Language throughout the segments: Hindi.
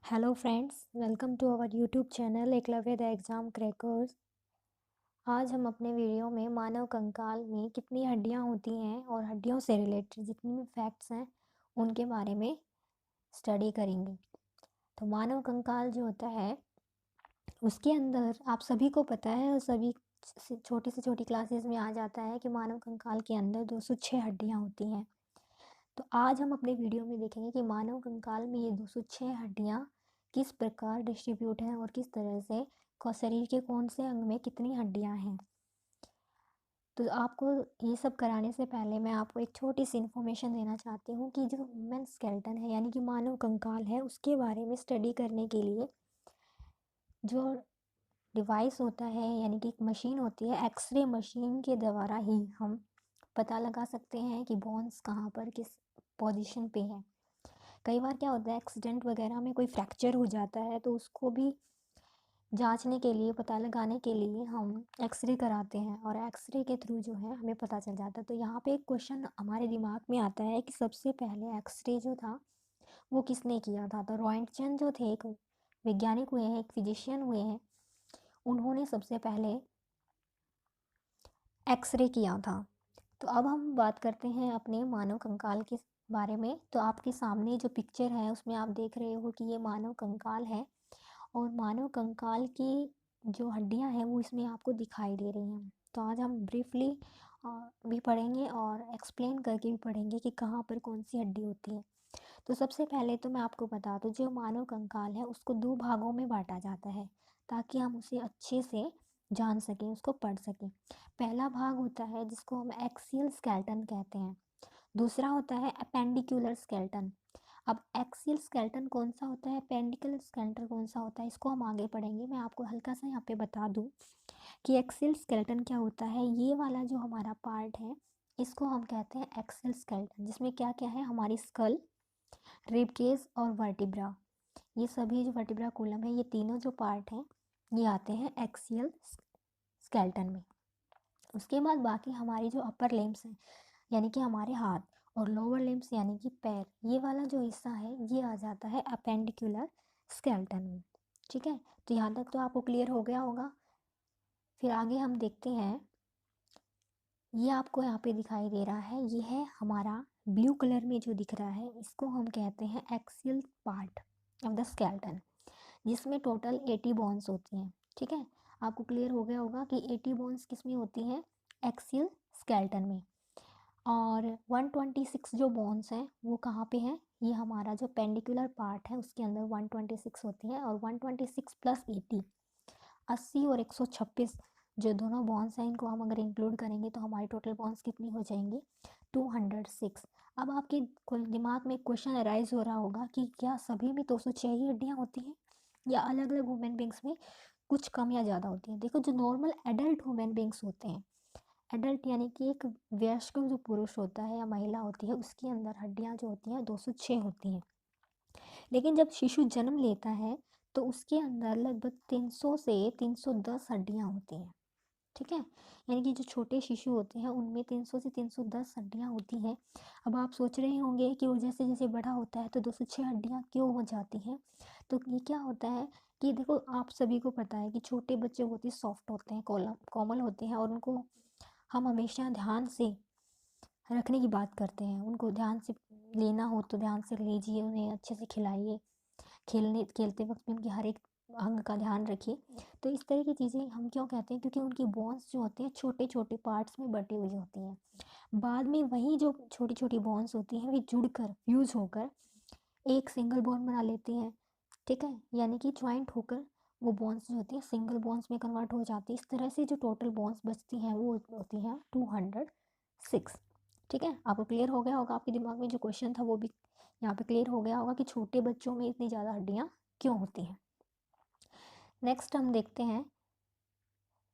Hello friends, welcome to our YouTube channel Eklavya the exam crackers. आज हम अपने वीडियो में मानव कंकाल में कितनी हड्डियां होती हैं और हड्डियों से रिलेटेड जितनी भी फैक्ट्स हैं उनके बारे में स्टडी करेंगे। तो मानव कंकाल जो होता है उसके अंदर आप सभी को पता है और सभी छोटी से छोटी क्लासेस में आ जाता है कि मानव कंकाल के अंदर 206 हड्डियाँ होती हैं। तो आज हम अपने वीडियो में देखेंगे कि मानव कंकाल में ये 206 हड्डियाँ किस प्रकार डिस्ट्रीब्यूट हैं और किस तरह से शरीर के कौन से अंग में कितनी हड्डियाँ हैं। तो आपको ये सब कराने से पहले मैं आपको एक छोटी सी इन्फॉर्मेशन देना चाहती हूँ कि जो ह्यूमन स्केलेटन है यानी कि मानव कंकाल है उसके बारे में स्टडी करने के लिए जो डिवाइस होता है यानी कि एक मशीन होती है, एक्सरे मशीन के द्वारा ही हम पता लगा सकते हैं कि बोन्स कहाँ पर किस पोजीशन पे है। कई बार क्या होता है एक्सीडेंट वगैरह में कोई फ्रैक्चर हो जाता है तो उसको भी जांचने के लिए पता लगाने के लिए हम एक्सरे कराते हैं और एक्सरे के थ्रू जो है हमें पता चल जाता है। तो यहाँ पे एक क्वेश्चन हमारे दिमाग में आता है कि सबसे पहले एक्सरे जो था वो किसने किया था। तो रॉयंटजन जो थे एक वैज्ञानिक हुए हैं, एक फिजिशियन हुए हैं, उन्होंने सबसे पहले एक्सरे किया था। तो अब हम बात करते हैं अपने मानव कंकाल के बारे में। तो आपके सामने जो पिक्चर है उसमें आप देख रहे हो कि ये मानव कंकाल है और मानव कंकाल की जो हड्डियां हैं वो इसमें आपको दिखाई दे रही हैं। तो आज हम ब्रीफली भी पढ़ेंगे और एक्सप्लेन करके भी पढ़ेंगे कि कहाँ पर कौन सी हड्डी होती है। तो सबसे पहले तो मैं आपको बता दूं, जो मानव कंकाल है उसको दो भागों में बांटा जाता है ताकि हम उसे अच्छे से जान सकें, उसको पढ़ सकें। पहला भाग होता है जिसको हम एक्सियल स्केलेटन कहते हैं, दूसरा होता है अपेंडिकुलर स्केलेटन। अब एक्सियल स्केलेटन कौन सा होता है, अपेंडिकुलर स्केलेटन कौन सा होता है, इसको हम आगे पढ़ेंगे। मैं आपको हल्का सा यहाँ पे बता दूँ कि एक्सियल स्केलेटन क्या होता है। ये वाला जो हमारा पार्ट है इसको हम कहते हैं एक्सियल स्केलेटन, जिसमें क्या क्या है, हमारी स्कल, रिब केज और वर्टिब्रा, ये सभी जो वर्टिब्रा कोलम है, ये तीनों जो पार्ट हैं ये आते हैं एक्सियल स्केलेटन में। उसके बाद बाकी हमारी जो अपर लिम्स हैं यानी कि हमारे हाथ, और लोअर लिम्स यानी कि पैर, ये वाला जो हिस्सा है ये आ जाता है अपेंडिकुलर स्केलेटन में। ठीक है, तो यहाँ तक तो आपको क्लियर हो गया होगा। फिर आगे हम देखते हैं, ये आपको यहाँ पे दिखाई दे रहा है, ये है हमारा ब्लू कलर में जो दिख रहा है, इसको हम कहते हैं axial part of the skeleton, जिसमें टोटल 80 बोन्स होती हैं। ठीक है, आपको क्लियर हो गया होगा कि 80 बोन्स किस में होती हैं, एक्सियल स्केलेटन में। और 126 जो बोन्स हैं वो कहाँ पे हैं, ये हमारा जो पेंडिकुलर पार्ट है उसके अंदर 126 होती हैं। और 126 प्लस 80, 80 और 126 जो दोनों बॉन्स हैं, इनको हम अगर इंक्लूड करेंगे तो हमारी टोटल बॉन्स कितनी हो जाएंगी, 206। अब आपके दिमाग में क्वेश्चन अराइज हो रहा होगा कि क्या सभी में 206 ही हड्डियाँ होती हैं या अलग अलग ह्यूमन बींग्स में कुछ कम या ज़्यादा होती हैं। देखो, जो नॉर्मल एडल्ट ह्यूमन बींग्स होते हैं, एडल्ट यानी कि एक वयस्क जो पुरुष होता है या महिला होती है, उसके अंदर हड्डियाँ जो होती हैं 206 होती हैं। लेकिन जब शिशु जन्म लेता है तो उसके अंदर लगभग 300 से 310 हड्डियाँ होती हैं। ठीक है, यानी कि जो छोटे शिशु होते हैं उनमें 300 से 310 हड्डियाँ होती हैं। अब आप सोच रहे होंगे कि वो जैसे जैसे बड़ा होता है तो 206 हड्डियाँ क्यों हो जाती हैं। तो ये क्या होता है कि देखो, आप सभी को पता है कि छोटे बच्चे बहुत ही सॉफ्ट होते हैं, कोमल होते हैं, और उनको हम हमेशा ध्यान से रखने की बात करते हैं। उनको ध्यान से लेना हो तो ध्यान से लीजिए, उन्हें अच्छे से खिलाइए, खेलते वक्त भी उनके हर एक अंग का ध्यान रखिए। तो इस तरह की चीज़ें हम क्यों कहते हैं, क्योंकि उनकी बोन्स जो होते हैं छोटे छोटे पार्ट्स में बटी हुई होती हैं। बाद में वही जो छोटी छोटी बोन्स होती हैं वे जुड़कर फ्यूज होकर एक सिंगल बोन बना लेती हैं। ठीक है, यानी कि ज्वाइंट होकर वो बोन्स जो होती हैं सिंगल बोन्स में कन्वर्ट हो जाती है। इस तरह से जो टोटल बोन्स बचती हैं वो होती हैं 206। ठीक है, आपको क्लियर हो गया होगा, आपके दिमाग में जो क्वेश्चन था वो भी यहाँ पे क्लियर हो गया होगा कि छोटे बच्चों में इतनी ज़्यादा हड्डियाँ क्यों होती हैं। नेक्स्ट हम देखते हैं,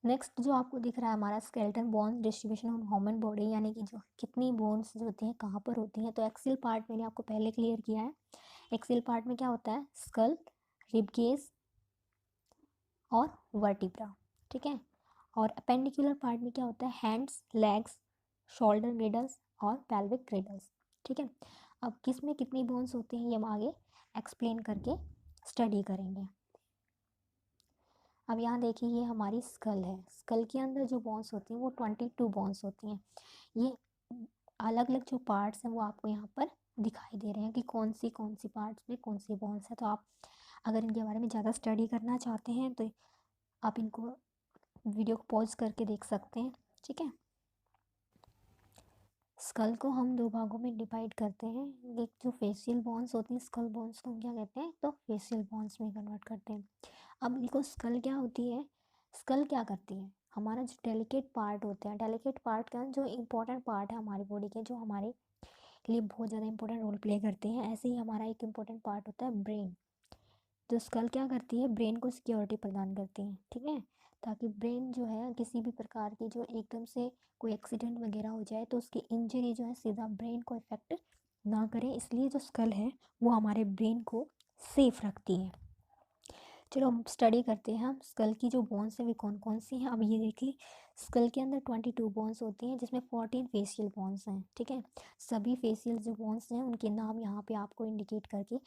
नेक्स्ट जो आपको दिख रहा है हमारा skeleton bones distribution of human body, यानी कि जो कितनी बोन्स जो होती हैं कहाँ पर होती हैं। तो एक्सियल पार्ट मैंने आपको पहले क्लियर किया है। एक्सियल पार्ट में क्या होता है, स्कल, रिब केज और वर्टिब्रा। ठीक है, और अपेंडिकुलर पार्ट में क्या होता है, हैंड्स, लेग्स, शोल्डर ग्रेडल्स और पेल्विक ग्रेडल्स। ठीक है, अब किस में कितनी बोन्स होती हैं ये हम आगे एक्सप्लेन करके स्टडी करेंगे। अब यहाँ देखिए ये हमारी स्कल है। स्कल के अंदर जो बोन्स होती हैं वो 22 बोन्स होती हैं। ये अलग अलग जो पार्ट्स हैं वो आपको यहाँ पर दिखाई दे रहे हैं कि कौन सी पार्ट्स में कौन सी बोन्स है। तो आप अगर इनके बारे में ज़्यादा स्टडी करना चाहते हैं तो आप इनको वीडियो को पॉज करके देख सकते हैं। ठीक है। स्कल को हम दो भागों में डिवाइड करते हैं। एक जो फेशियल बोन्स होती हैं, स्कल बोन्स को हम क्या कहते हैं, तो फेशियल बोन्स में कन्वर्ट करते हैं। अब देखो स्कल क्या होती है, स्कल क्या करती है, हमारा जो डेलिकेट पार्ट होता है, डेलिकेट पार्ट का जो इम्पोर्टेंट पार्ट है हमारी बॉडी के, जो हमारे लिए बहुत ज़्यादा इंपॉर्टेंट रोल प्ले करते हैं, ऐसे ही हमारा एक इम्पोर्टेंट पार्ट होता है ब्रेन। जो स्कल क्या करती है, ब्रेन को सिक्योरिटी प्रदान करती है। ठीक है, ताकि ब्रेन जो है किसी भी प्रकार की जो एकदम से कोई एक्सीडेंट वगैरह हो जाए तो उसकी इंजरी जो है सीधा ब्रेन को इफेक्ट ना करे, इसलिए जो स्कल है वो हमारे ब्रेन को सेफ रखती है। चलो हम स्टडी करते हैं, हम स्कल की जो बोन्स हैं वे कौन कौन सी हैं। अब ये देखिए स्कल के अंदर 22 बोन्स होती हैं जिसमें 14 फेशियल बोन्स हैं। ठीक है, सभी फेशियल जो बोन्स हैं उनके नाम यहाँ पे आपको इंडिकेट करके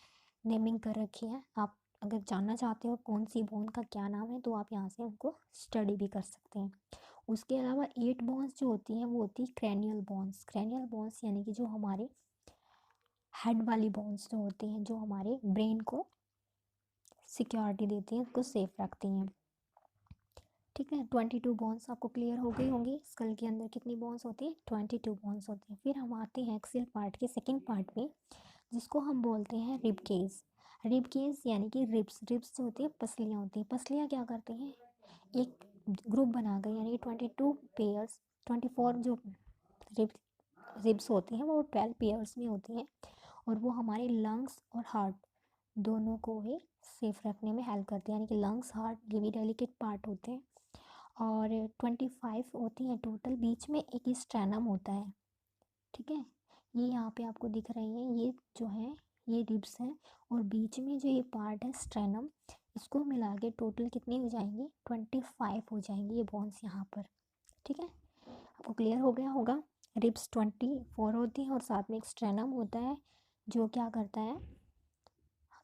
नेमिंग कर रखी है। आप अगर जानना चाहते हो कौन सी बोन का क्या नाम है तो आप यहाँ से उनको स्टडी भी कर सकते हैं। उसके अलावा 8 बोन्स जो होती हैं वो होती है क्रैनियल बोन्स। क्रैनियल बोन्स यानी कि जो हमारे हेड वाली बोन्स जो होती हैं, जो हमारे ब्रेन को सिक्योरिटी देती हैं, उसको सेफ रखती हैं। ठीक है, 22 बोन्स आपको क्लियर हो गई होंगी। स्कल के अंदर कितनी बोन्स होती है, 22 बोन्स होती हैं। फिर हम आते हैं एक्सियल पार्ट के सेकंड पार्ट में, जिसको हम बोलते हैं रिब केज। रिब केज यानी कि रिब्स, रिब्स जो होती है पसलियाँ होती हैं। पसलियाँ क्या करती हैं, एक ग्रुप बना कर, यानी कि 22 पेयर्स, 24 जो रिब रिब्स होती हैं वो 12 पेयर्स में होती हैं, और वो हमारे लंग्स और हार्ट दोनों को ही सेफ रखने में हेल्प करती है। यानी कि लंग्स, हार्ट ये भी डेलिकेट पार्ट होते हैं। और 25 होती हैं टोटल, बीच में एक स्ट्रैनम होता है। ठीक है, ये यहाँ पे आपको दिख रही है, ये जो है ये रिब्स हैं, और बीच में जो ये पार्ट है स्ट्रैनम, इसको मिला के टोटल कितनी हो जाएंगी, 25 हो जाएंगी ये बोन्स यहाँ पर। ठीक है, आपको क्लियर हो गया होगा। रिब्स 24 होती हैं और साथ में एक स्ट्रैनम होता है जो क्या करता है,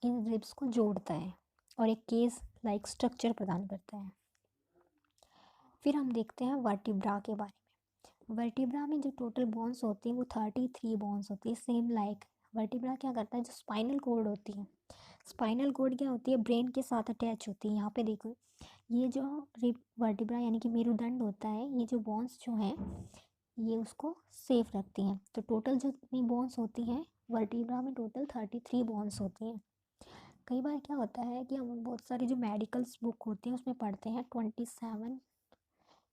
इन रिब्स को जोड़ता है और एक केस लाइक स्ट्रक्चर प्रदान करता है। फिर हम देखते हैं वर्टिब्रा के बारे में। वर्टिब्रा में जो टोटल बोन्स होती हैं वो 33 बोन्स होती है, सेम लाइक। वर्टिब्रा क्या करता है, जो स्पाइनल कॉर्ड होती है, स्पाइनल कॉर्ड क्या होती है, ब्रेन के साथ अटैच होती है। यहाँ पे देखो ये जो वर्टिब्रा यानी कि मेरुदंड होता है, ये जो बोन्स जो हैं ये उसको सेफ रखती हैं। तो टोटल जितनी बोन्स होती हैं वर्टिब्रा में, टोटल 33 बोन्स होती हैं। कई बार क्या होता है कि हम बहुत सारी जो मेडिकल्स बुक होती हैं उसमें पढ़ते हैं 27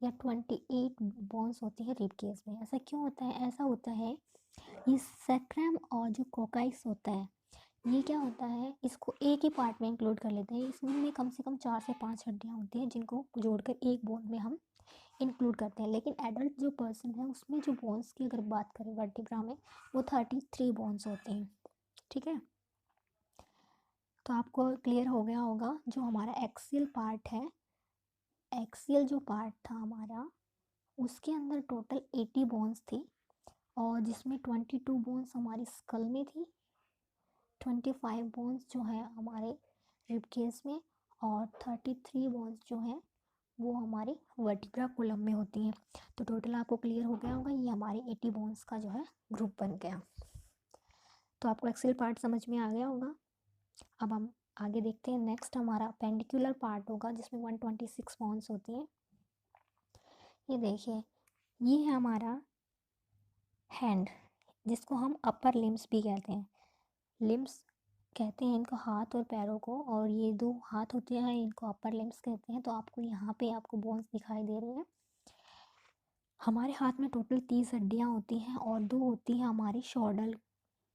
या 28 बोन्स होती है रिब केस में। ऐसा क्यों होता है, ऐसा होता है ये सैक्रम और जो कोकाइस होता है, ये क्या होता है, इसको एक ही पार्ट में इंक्लूड कर लेते हैं। इसमें कम से कम 4 से 5 हड्डियाँ होती हैं जिनको जोड़कर एक बोन में हम इंक्लूड करते हैं। लेकिन एडल्ट जो पर्सन है उसमें जो बोन्स की अगर बात करें वर्टिब्रा में, वो 33 बोन्स होते हैं। ठीक है, तो आपको क्लियर हो गया होगा। जो हमारा एक्सियल पार्ट है, एक्सियल जो पार्ट था हमारा, उसके अंदर टोटल 80 बोन्स थी, और जिसमें 22 बोन्स हमारी स्कल में थी, 25 बोन्स जो है हमारे रिब केस में, और 33 बोन्स जो हैं वो हमारे वर्टिब्रा कोलम में होती हैं। तो टोटल आपको क्लियर हो गया होगा, ये हमारे 80 बोन्स का जो है ग्रुप बन गया। तो आपको एक्सेल पार्ट समझ में आ गया होगा। अब हम आगे देखते हैं, नेक्स्ट हमारा पेंडिकुलर पार्ट होगा जिसमें 126 बोन्स होती हैं। ये देखिए ये है हमारा हैंड, जिसको हम अपर लिम्स भी कहते हैं। लिम्स कहते हैं इनको, हाथ और पैरों को, और ये दो हाथ होते हैं इनको अपर लिम्स कहते हैं। तो आपको यहाँ पे आपको बोन्स दिखाई दे रही हैं। हमारे हाथ में टोटल 30 हड्डियाँ होती हैं, और दो होती हैं हमारी शोल्डर,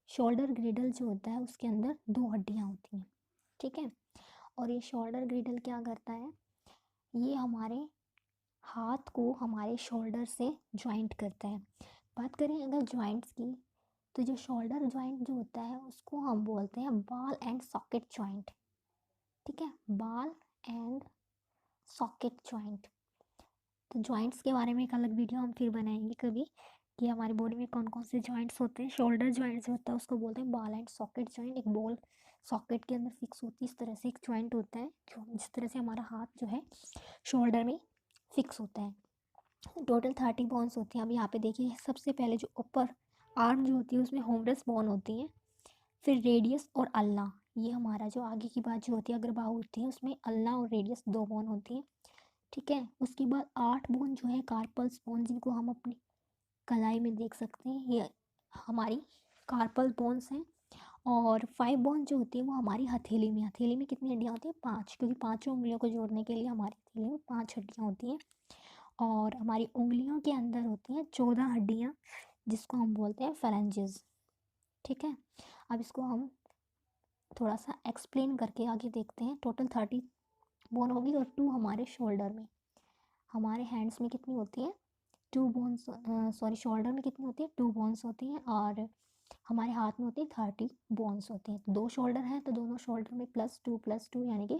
शोल्डर ग्रिडल जो होता है उसके अंदर 2 हड्डियाँ होती हैं। ठीक है, और ये शोल्डर ग्रिडल क्या करता है, ये हमारे हाथ को हमारे शोल्डर से ज्वाइंट करता है। बात करें अगर ज्वाइंट्स की, तो जो शोल्डर ज्वाइंट जो होता है उसको हम बोलते हैं बॉल एंड सॉकेट ज्वाइंट। ठीक है, बॉल एंड सॉकेट ज्वाइंट। तो ज्वाइंट्स के बारे में एक अलग वीडियो हम फिर बनाएंगे कभी, कि हमारी बॉडी में कौन कौन से ज्वाइंट्स होते हैं। शोल्डर ज्वाइंट जो होता है उसको बोलते हैं बॉल एंड सॉकेट ज्वाइंट, एक बॉल सॉकेट के अंदर फिक्स होती है। इस तरह से एक जॉइंट होता है जो जिस तरह से हमारा हाथ जो है शोल्डर में फिक्स होता है। टोटल 30 बोन्स होती हैं। अब यहाँ पे देखिए, सबसे पहले जो ऊपर आर्म जो होती है उसमें होमरस बोन होती है, फिर रेडियस और अल्ना, ये हमारा जो आगे की बात जो होती है अग्रबाहु होती है उसमें अल्ना और रेडियस 2 बोन होती हैं। ठीक है, उसके बाद 8 बोन जो है कार्पल्स बोन, जिनको हम अपनी कलाई में देख सकते हैं, ये हमारी कार्पल बोन्स हैं। और 5 बोन जो होती है वो हमारी हथेली में कितनी हड्डियाँ होती हैं? 5, क्योंकि पाँचों उंगलियों को जोड़ने के लिए हमारी हथेली में 5 हड्डियाँ होती हैं। और हमारी उंगलियों के अंदर होती हैं 14 हड्डियाँ, जिसको हम बोलते हैं फेरेंजेस। ठीक है, अब इसको हम थोड़ा सा एक्सप्लेन करके आगे देखते हैं। टोटल 30 बोन होगी और 2 हमारे शोल्डर में। हमारे हैंड्स में कितनी होती है? 2 बोन्स, सॉरी, शोल्डर में कितनी होती है? 2 बोन्स होती हैं। और हमारे हाथ में होती है 30 बोन्स होती हैं। 2 शोल्डर हैं तो दोनों शोल्डर में +2 यानी कि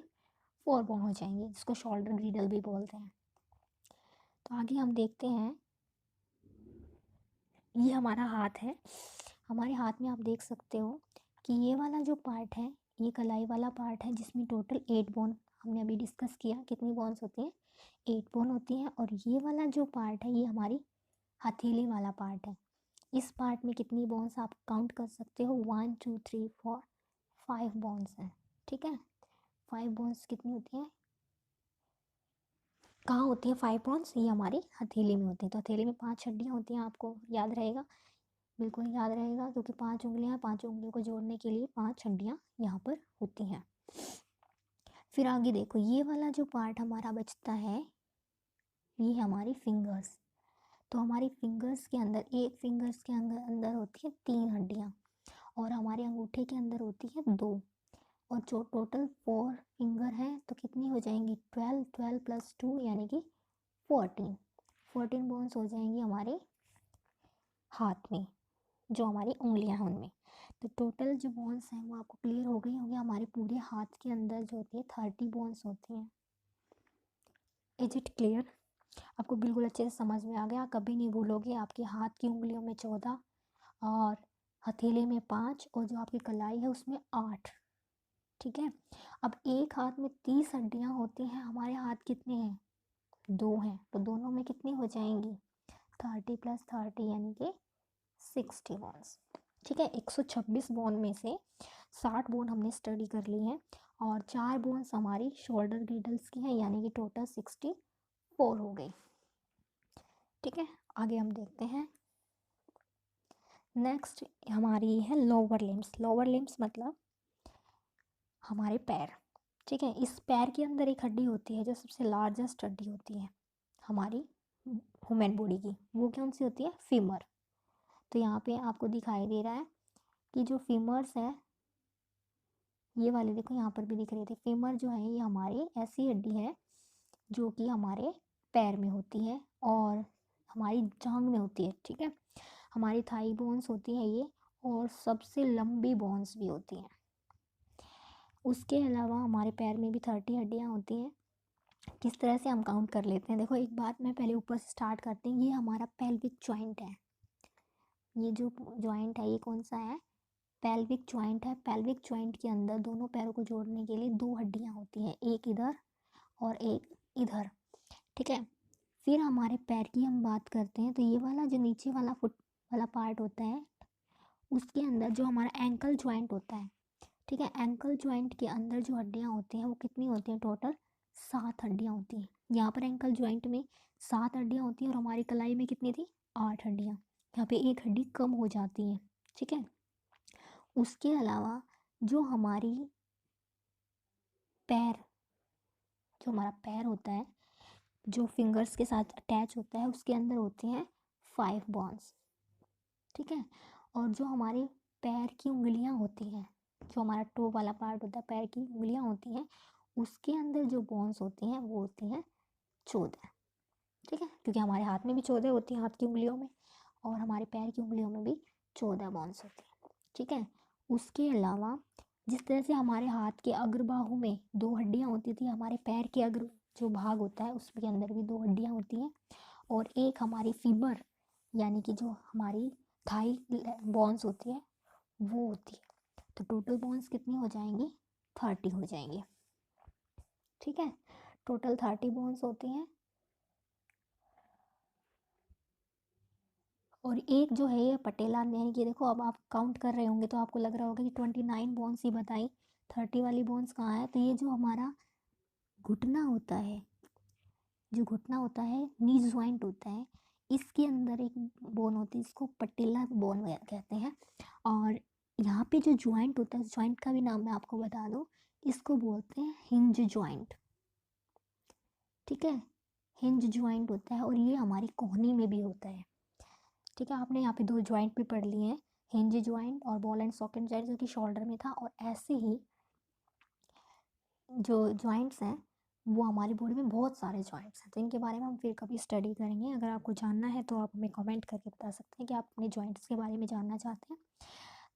4 बोन हो जाएंगे, जिसको शोल्डर ग्रिडल भी बोलते हैं। तो आगे हम देखते हैं, ये हमारा हाथ है। हमारे हाथ में आप देख सकते हो कि ये वाला जो पार्ट है, ये कलाई वाला पार्ट है, जिसमें टोटल 8 बोन हमने अभी डिस्कस किया। कितनी बोन्स होती हैं? 8 बोन होती हैं। और ये वाला जो पार्ट है ये हमारी हथेली वाला पार्ट है। इस पार्ट में कितनी बोन्स आप काउंट कर सकते हो? 1 2 3 4 5 बोन्स हैं। ठीक है, 5 बोन्स कितनी होती हैं? कहाँ होती है 5 बोन्स? ये हमारी हथेली में होती है। तो हथेली में 5 हड्डियाँ होती हैं, आपको याद रहेगा, बिल्कुल याद रहेगा, क्योंकि 5 उंगलियाँ, 5 उंगलियों को जोड़ने के लिए 5 हड्डियाँ यहाँ पर होती हैं। फिर आगे देखो, ये वाला जो पार्ट हमारा बचता है ये हमारी फिंगर्स। तो हमारी फिंगर्स के अंदर, एक फिंगर्स के अंदर अंदर होती है 3 हड्डियाँ, और हमारे अंगूठे के अंदर होती है 2। और जो टोटल 4 फिंगर हैं तो कितनी हो जाएंगी? 12, 12 + 2 यानी कि 14 बोन्स हो जाएंगी हमारे हाथ में, जो हमारी उंगलियां हैं उनमें। तो टोटल जो बोन्स हैं वो आपको क्लियर हो गई होंगी। हमारे पूरे हाथ के अंदर जो होती है 30 बोन्स होती हैं। Is it clear? आपको बिल्कुल अच्छे से समझ में आ गया, कभी नहीं भूलोगे। आपके हाथ की उंगलियों में 14 और हथेली में 5 और जो आपकी कलाई है उसमें 8। ठीक है, अब एक हाथ में 30 हड्डियाँ होती हैं, हमारे हाथ कितने हैं? 2 हैं, तो दोनों में कितनी हो जाएंगी? 30 + 30 यानी कि 60 बोन्स। ठीक है, 126 बोन में से 60 बोन हमने स्टडी कर ली हैं, और 4 बोन्स हमारी शोल्डर ग्रिडल्स की हैं, यानी कि टोटल 64 हो गई। ठीक है, आगे हम देखते हैं। नेक्स्ट हमारी है लोअर लिम्स। लोअर लिम्स मतलब हमारे पैर। ठीक है, इस पैर के अंदर एक हड्डी होती है जो सबसे लार्जेस्ट हड्डी होती है हमारी ह्यूमन बॉडी की। वो कौन सी होती है? फीमर। तो यहाँ पे आपको दिखाई दे रहा है कि जो फीमर्स है, ये वाले देखो यहाँ पर भी दिख रहे थे। फीमर जो है ये हमारी ऐसी हड्डी है जो कि हमारे पैर में होती है और हमारी जांघ में होती है। ठीक है, हमारी थाई बोन्स होती है ये, और सबसे लंबी बोन्स भी होती हैं। उसके अलावा हमारे पैर में भी 30 हड्डियाँ होती हैं। किस तरह से हम काउंट कर लेते हैं? देखो, एक बात मैं पहले ऊपर से स्टार्ट करते हैं। ये हमारा पेल्विक जॉइंट है। ये जो जॉइंट है ये कौन सा है? पेल्विक जॉइंट है। पेल्विक जॉइंट के अंदर दोनों पैरों को जोड़ने के लिए 2 हड्डियाँ होती हैं, एक इधर और एक इधर। ठीक है, फिर हमारे पैर की हम बात करते हैं तो ये वाला जो नीचे वाला फुट वाला पार्ट होता है, उसके अंदर जो हमारा एंकल जॉइंट होता है। ठीक है, एंकल जॉइंट के अंदर जो हड्डियाँ होती हैं वो कितनी होती हैं? टोटल 7 हड्डियाँ होती हैं। यहाँ पर एंकल जॉइंट में 7 हड्डियाँ होती हैं, और हमारी कलाई में कितनी थी? 8 हड्डियाँ। यहाँ पे एक हड्डी कम हो जाती है। ठीक है, उसके अलावा जो हमारी पैर जो हमारा पैर होता है, जो फिंगर्स के साथ अटैच होता है, उसके अंदर होते हैं 5 बोन्स। ठीक है, और जो हमारे पैर की उंगलियां होती हैं, जो हमारा टो वाला पार्ट होता है, पैर की उंगलियां होती हैं, उसके अंदर जो बोन्स होती हैं वो होती हैं 14। ठीक है, क्योंकि हमारे हाथ में भी 14 होती हैं, हाथ की उंगलियों में, और हमारे पैर की उंगलियों में भी 14 बोन्स होती हैं। ठीक है, उसके अलावा जिस तरह से हमारे हाथ के अग्रबाहु में 2 हड्डियाँ होती थी, हमारे पैर के अग्र जो भाग होता है उसके अंदर भी 2 हड्डियाँ होती हैं, और एक हमारी फीबर यानी कि जो हमारी थाई बोन्स होती है वो होती है। तो टोटल बोन्स कितनी हो जाएंगी, 30 हो जाएंगे। ठीक है, टोटल 30 बोन्स होती हैं। और एक जो है ये पटेला, यानी कि देखो अब आप काउंट कर रहे होंगे तो आपको लग रहा होगा कि 29 बोन्स ही बताई, 30 वाली बोन्स कहाँ है। तो ये जो हमारा घुटना होता है, जो घुटना होता है, नी ज्वाइंट होता है, इसके अंदर एक बोन होती है, इसको पटेला बोन कहते हैं। और यहाँ पे जो ज्वाइंट होता है, उस ज्वाइंट का भी नाम मैं आपको बता दूँ, इसको बोलते हैं हिंज ज्वाइंट। ठीक है, हिंज ज्वाइंट होता है और ये हमारी कोहनी में भी होता है। ठीक है, आपने यहाँ पे 2 ज्वाइंट भी पढ़ लिए हैं, हिंज ज्वाइंट और बॉल एंड सॉकेट ज्वाइंट, जो कि शोल्डर में था। और ऐसे ही जो जॉइंट्स हैं वो हमारी बॉडी में बहुत सारे जॉइंट्स हैं, तो इनके बारे में हम फिर कभी स्टडी करेंगे। अगर आपको जानना है तो आप हमें कमेंट करके बता सकते हैं कि आप अपने जॉइंट्स के बारे में जानना चाहते हैं।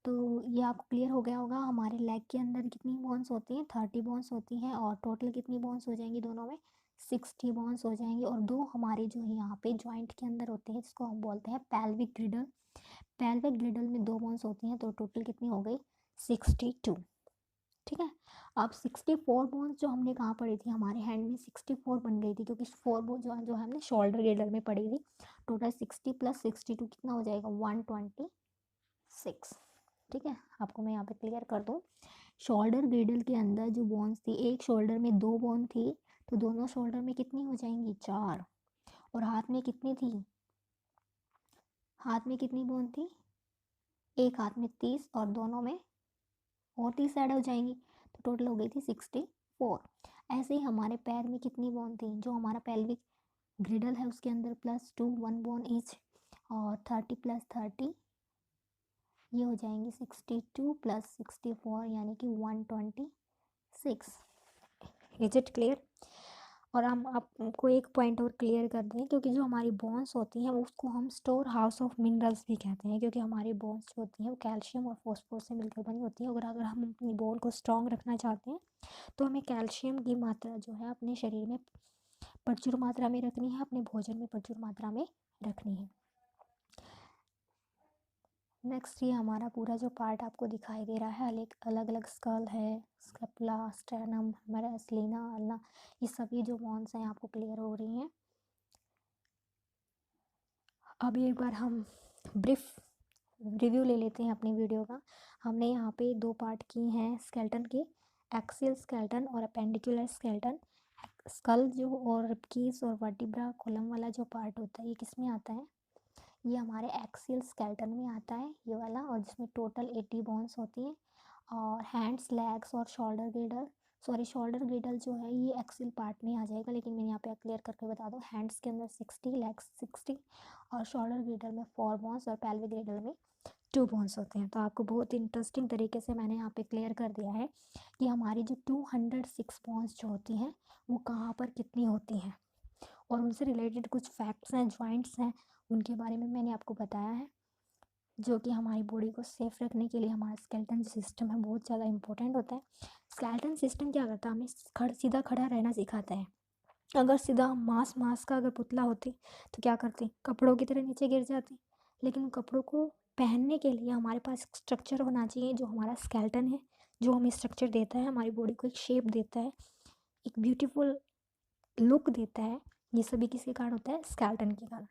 तो ये आपको क्लियर हो गया होगा, हमारे लेग के अंदर कितनी बोन्स होती हैं, 30 बोन्स होती हैं। और टोटल कितनी बोन्स हो जाएंगी दोनों में, 60 बोन्स हो जाएंगी। और 2 हमारे जो है यहाँ पे जॉइंट के अंदर होते हैं, जिसको हम बोलते हैं पेल्विक ग्रिडल। पेल्विक ग्रिडल में 2 बोन्स होती हैं, तो टोटल कितनी हो गई, 62। ठीक है, अब 64 बोन्स जो हमने कहाँ पढ़ी थी, हमारे हैंड में 64 बन गई थी, क्योंकि 4 बोन जो हमने शोल्डर ग्रेडल में पढ़ी थी। टोटल 60 + 62 कितना हो जाएगा, 126। ठीक है, आपको मैं यहाँ पे क्लियर कर दूँ, शोल्डर ग्रेडल के अंदर जो बोन्स थी, एक शोल्डर में 2 बोन थी, तो दोनों शोल्डर में कितनी हो जाएंगी, 4। और हाथ में कितनी थी, हाथ में कितनी बोन थी, एक हाथ में 30 और दोनों में और 30 ऐड हो जाएंगी, तो टोटल हो गई थी 64। ऐसे ही हमारे पैर में कितनी बोन थी, जो हमारा पेल्विक ग्रिडल है उसके अंदर +2, 1 बोन ईच, और 30 + 30 ये हो जाएंगी 62 + 64 यानी कि 126। Is it clear. और हम आपको एक पॉइंट और क्लियर कर दें, क्योंकि जो हमारी बोन्स होती हैं उसको हम स्टोर हाउस ऑफ मिनरल्स भी कहते हैं, क्योंकि हमारी बोन्स जो होती हैं वो कैल्शियम और फॉस्फोरस से मिलकर बनी होती है। अगर हम अपनी बोन को स्ट्रॉन्ग रखना चाहते हैं तो हमें कैल्शियम की मात्रा जो है अपने शरीर में प्रचुर मात्रा में रखनी है, अपने भोजन में प्रचुर मात्रा में रखनी है। नेक्स्ट, ये हमारा पूरा जो पार्ट आपको दिखाई दे रहा है, अलग अलग स्कल है, स्कैपुला, स्टेनम, हमारा स्लेना, अल्ना, ये सभी जो बोन्स हैं आपको क्लियर हो रही हैं। अब एक बार हम ब्रीफ रिव्यू ले लेते हैं अपनी वीडियो का। हमने यहाँ पे 2 पार्ट किए हैं स्केल्टन के, एक्सियल स्केल्टन और अपेंडिकुलर स्केल्टन। स्कल जो और रिब्कीज और वर्टिब्रा कोलम वाला जो पार्ट होता है, ये किस में आता है, ये हमारे एक्सियल स्केल्टन में आता है, ये वाला, और जिसमें टोटल 80 बोन्स होती हैं। और हैंड्स, लेग्स और शोल्डर ग्रिडल जो है ये एक्सियल पार्ट में आ जाएगा, लेकिन मैं यहाँ पे क्लियर करके बता दूँ, हैंड्स के अंदर 60, लेग्स 60 और शोल्डर ग्रिडल में 4 बोन्स और पेल्विक ग्रिडल में 2 बोन्स होते हैं। तो आपको बहुत इंटरेस्टिंग तरीके से मैंने यहाँ पे क्लियर कर दिया है कि हमारी जो 206 बोन्स जो होती हैं वो कहाँ पर कितनी होती हैं, और उनसे रिलेटेड कुछ फैक्ट्स हैं, जॉइंट्स हैं, उनके बारे में मैंने आपको बताया है, जो कि हमारी बॉडी को सेफ रखने के लिए हमारा स्केलेटन सिस्टम है बहुत ज़्यादा इंपॉर्टेंट होता है। स्केलेटन सिस्टम क्या करता है, हमें सीधा खड़ा रहना सिखाता है। अगर सीधा मांस का अगर पुतला होती तो क्या करती, कपड़ों की तरह नीचे गिर जाती। लेकिन कपड़ों को पहनने के लिए हमारे पास स्ट्रक्चर होना चाहिए, जो हमारा स्केलेटन है, जो हमें स्ट्रक्चर देता है, हमारी बॉडी को एक शेप देता है, एक ब्यूटीफुल लुक देता है। ये सभी किसके कारण होता है, स्केलेटन के कारण।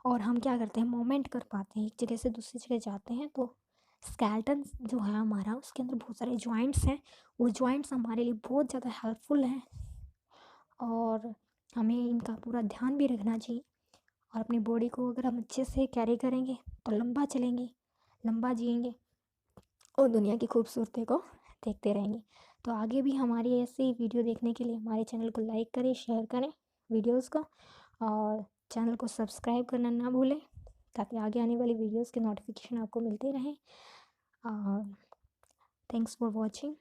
और हम क्या करते हैं, मूवमेंट कर पाते हैं, एक जगह से दूसरी जगह जाते हैं, तो स्केलेटन जो है हमारा, उसके अंदर बहुत सारे जॉइंट्स हैं, वो जॉइंट्स हमारे लिए बहुत ज़्यादा हेल्पफुल हैं, और हमें इनका पूरा ध्यान भी रखना चाहिए। और अपनी बॉडी को अगर हम अच्छे से कैरी करेंगे तो लंबा चलेंगे, लंबा जिएंगे और दुनिया की खूबसूरती को देखते रहेंगे। तो आगे भी हमारी ऐसी वीडियो देखने के लिए हमारे चैनल को लाइक करें, शेयर करें वीडियोस को, और चैनल को सब्सक्राइब करना ना भूलें, ताकि आगे आने वाली वीडियोस के नोटिफिकेशन आपको मिलते रहें। Thanks for watching.